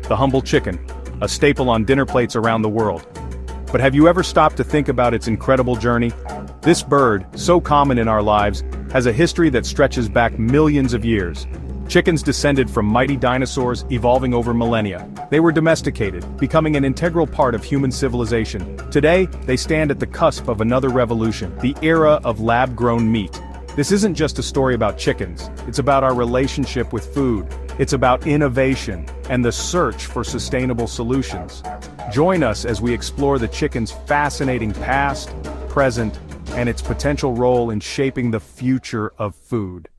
the humble chicken, a staple on dinner plates around the world. But have you ever stopped to think about its incredible journey? This bird, so common in our lives, has a history that stretches back millions of years. Chickens descended from mighty dinosaurs, evolving over millennia. They were domesticated, becoming an integral part of human civilization. Today, they stand at the cusp of another revolution, the era of lab-grown meat. This isn't just a story about chickens, it's about our relationship with food. It's about innovation and the search for sustainable solutions. Join us as we explore the chicken's fascinating past, present, and its potential role in shaping the future of food.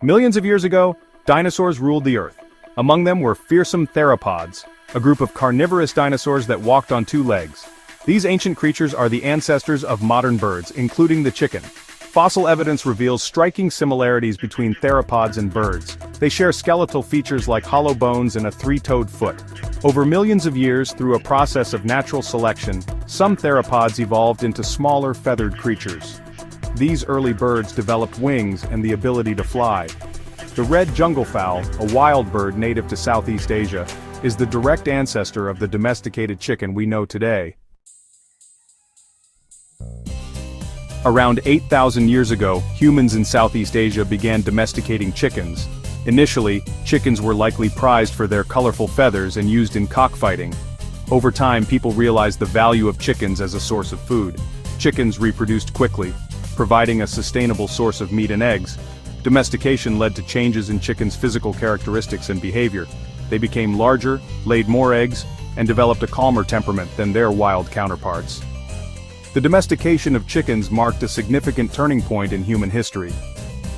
Millions of years ago, dinosaurs ruled the earth. Among them were fearsome theropods, a group of carnivorous dinosaurs that walked on two legs. These ancient creatures are the ancestors of modern birds, including the chicken. Fossil evidence reveals striking similarities between theropods and birds. They share skeletal features like hollow bones and a three-toed foot. Over millions of years, through a process of natural selection, some theropods evolved into smaller feathered creatures. These early birds developed wings and the ability to fly. The red junglefowl, a wild bird native to Southeast Asia, is the direct ancestor of the domesticated chicken we know today. Around 8,000 years ago, humans in Southeast Asia began domesticating chickens. Initially, chickens were likely prized for their colorful feathers and used in cockfighting. Over time, people realized the value of chickens as a source of food. Chickens reproduced quickly, providing a sustainable source of meat and eggs. Domestication led to changes in chickens' physical characteristics and behavior. They became larger, laid more eggs, and developed a calmer temperament than their wild counterparts. The domestication of chickens marked a significant turning point in human history.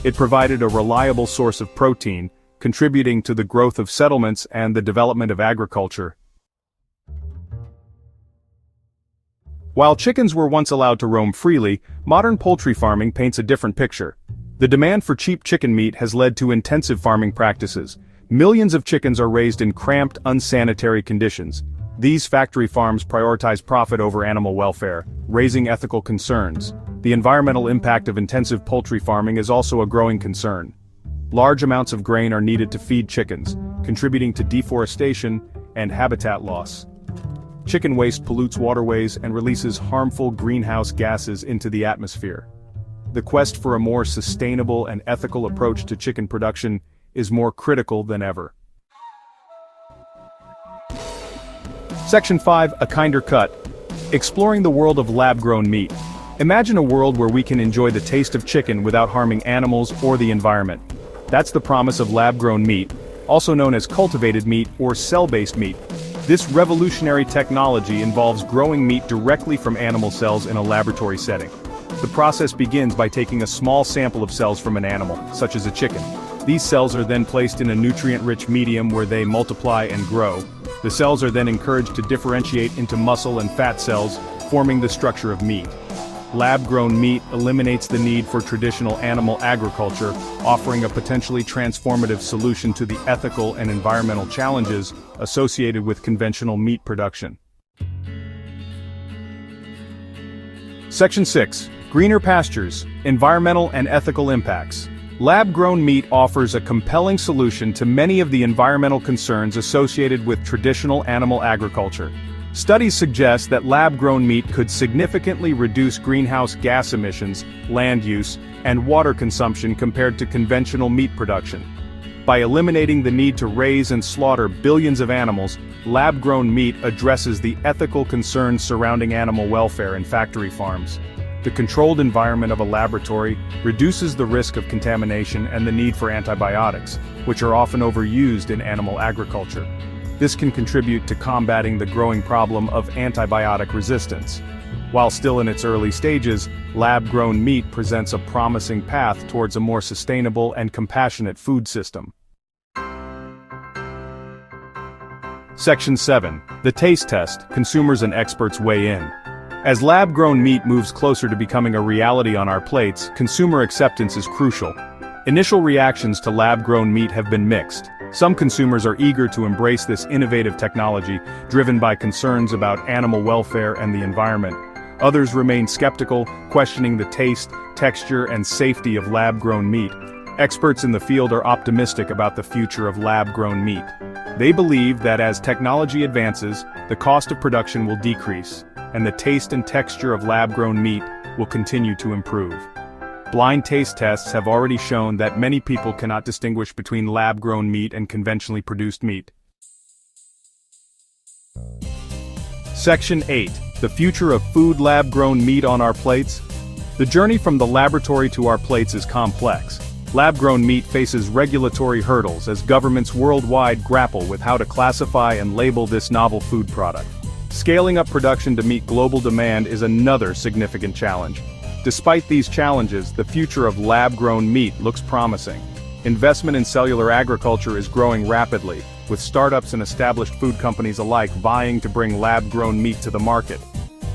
It provided a reliable source of protein, contributing to the growth of settlements and the development of agriculture. While chickens were once allowed to roam freely, modern poultry farming paints a different picture. The demand for cheap chicken meat has led to intensive farming practices. Millions of chickens are raised in cramped, unsanitary conditions. These factory farms prioritize profit over animal welfare, raising ethical concerns. The environmental impact of intensive poultry farming is also a growing concern. Large amounts of grain are needed to feed chickens, contributing to deforestation and habitat loss. Chicken waste pollutes waterways and releases harmful greenhouse gases into the atmosphere. The quest for a more sustainable and ethical approach to chicken production is more critical than ever. Section 5, A Kinder Cut. Exploring the world of lab-grown meat. Imagine a world where we can enjoy the taste of chicken without harming animals or the environment. That's the promise of lab-grown meat, also known as cultivated meat or cell-based meat. This revolutionary technology involves growing meat directly from animal cells in a laboratory setting. The process begins by taking a small sample of cells from an animal, such as a chicken. These cells are then placed in a nutrient-rich medium where they multiply and grow. The cells are then encouraged to differentiate into muscle and fat cells, forming the structure of meat. Lab-grown meat eliminates the need for traditional animal agriculture, offering a potentially transformative solution to the ethical and environmental challenges associated with conventional meat production. Section 6. Greener pastures, environmental and ethical impacts. Lab-grown meat offers a compelling solution to many of the environmental concerns associated with traditional animal agriculture. Studies suggest that lab-grown meat could significantly reduce greenhouse gas emissions, land use, and water consumption compared to conventional meat production. By eliminating the need to raise and slaughter billions of animals, lab-grown meat addresses the ethical concerns surrounding animal welfare in factory farms. The controlled environment of a laboratory reduces the risk of contamination and the need for antibiotics, which are often overused in animal agriculture. This can contribute to combating the growing problem of antibiotic resistance. While still in its early stages, lab-grown meat presents a promising path towards a more sustainable and compassionate food system. Section 7. The Taste Test, Consumers and Experts Weigh In. As lab-grown meat moves closer to becoming a reality on our plates, consumer acceptance is crucial. Initial reactions to lab-grown meat have been mixed. Some consumers are eager to embrace this innovative technology, driven by concerns about animal welfare and the environment. Others remain skeptical, questioning the taste, texture, and safety of lab-grown meat. Experts in the field are optimistic about the future of lab-grown meat. They believe that as technology advances, the cost of production will decrease, and the taste and texture of lab-grown meat will continue to improve. Blind taste tests have already shown that many people cannot distinguish between lab-grown meat and conventionally produced meat. Section 8. The future of food lab-grown meat on our plates. The journey from the laboratory to our plates is complex. Lab-grown meat faces regulatory hurdles as governments worldwide grapple with how to classify and label this novel food product. Scaling up production to meet global demand is another significant challenge. Despite these challenges, the future of lab-grown meat looks promising. Investment in cellular agriculture is growing rapidly, with startups and established food companies alike vying to bring lab-grown meat to the market.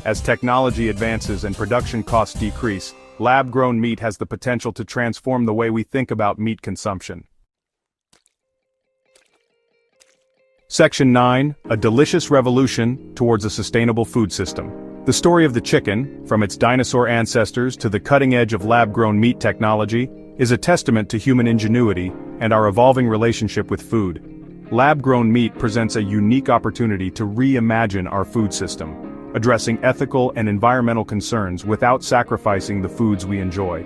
As technology advances and production costs decrease, lab-grown meat has the potential to transform the way we think about meat consumption. Section 9. A delicious revolution towards a sustainable food system. The story of the chicken, from its dinosaur ancestors to the cutting edge of lab-grown meat technology, is a testament to human ingenuity and our evolving relationship with food. Lab-grown meat presents a unique opportunity to reimagine our food system, addressing ethical and environmental concerns without sacrificing the foods we enjoy.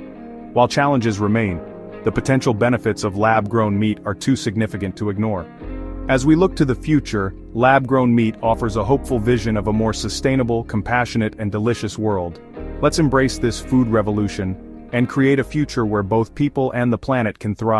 While challenges remain, the potential benefits of lab-grown meat are too significant to ignore. As we look to the future, lab-grown meat offers a hopeful vision of a more sustainable, compassionate, and delicious world. Let's embrace this food revolution and create a future where both people and the planet can thrive.